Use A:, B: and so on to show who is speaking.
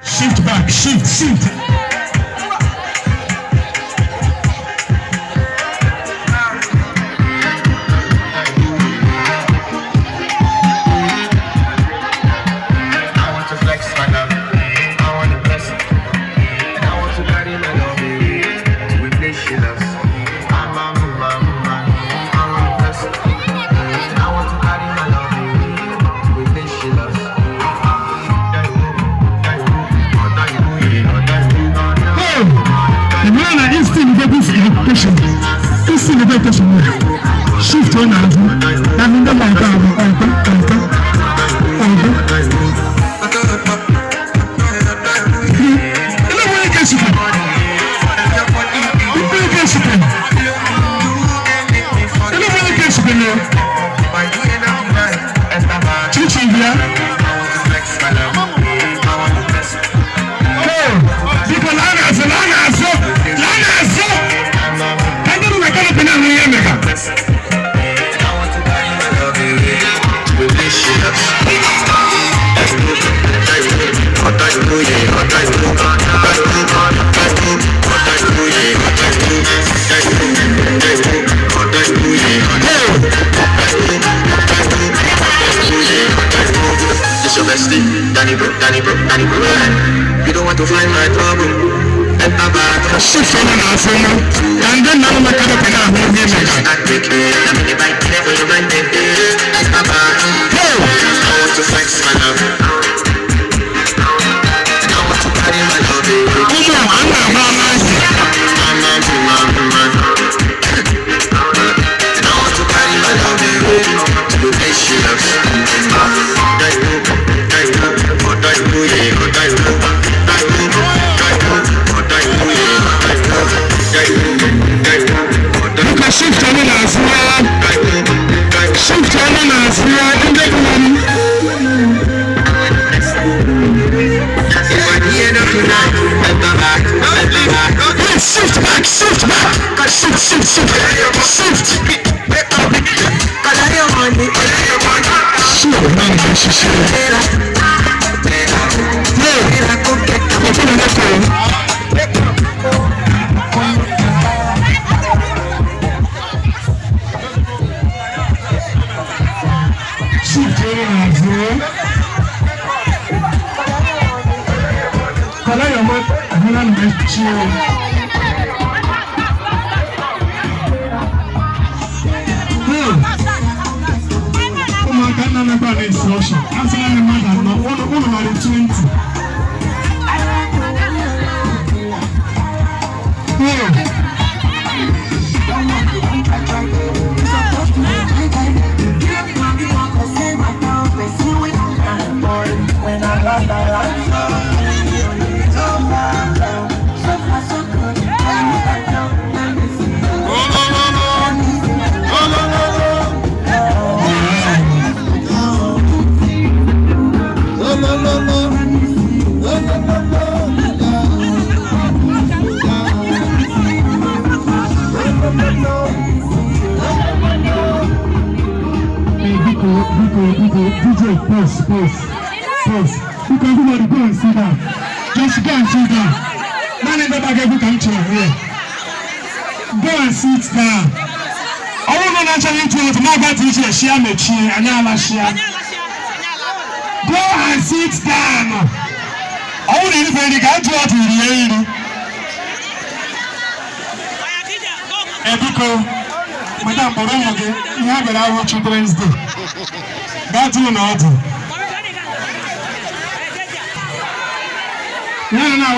A: Shift back, shift. Shift on and I mean the like Danny bro. You don't want to find my trouble. Shift on and off, and then now my kind of thing I'm going to make. I want to flex my love. I want to carry my love. I want to carry my love to the place she loves. Shift on as well. Shift on as well. In the room. If I hear that tonight, I'll be back. Shift back. Shift. DJ, pause. You can do go and sit down. Just go and sit down. Man in the back, you can chill here. Go and sit down. I want to naturally tell you to my bad teacher, share me cheer, and y'all share. Go and sit down. I want anybody to get you out of the area. Ebiko, Madam Boromoge, you have an hour Children's Day. That's one order. No.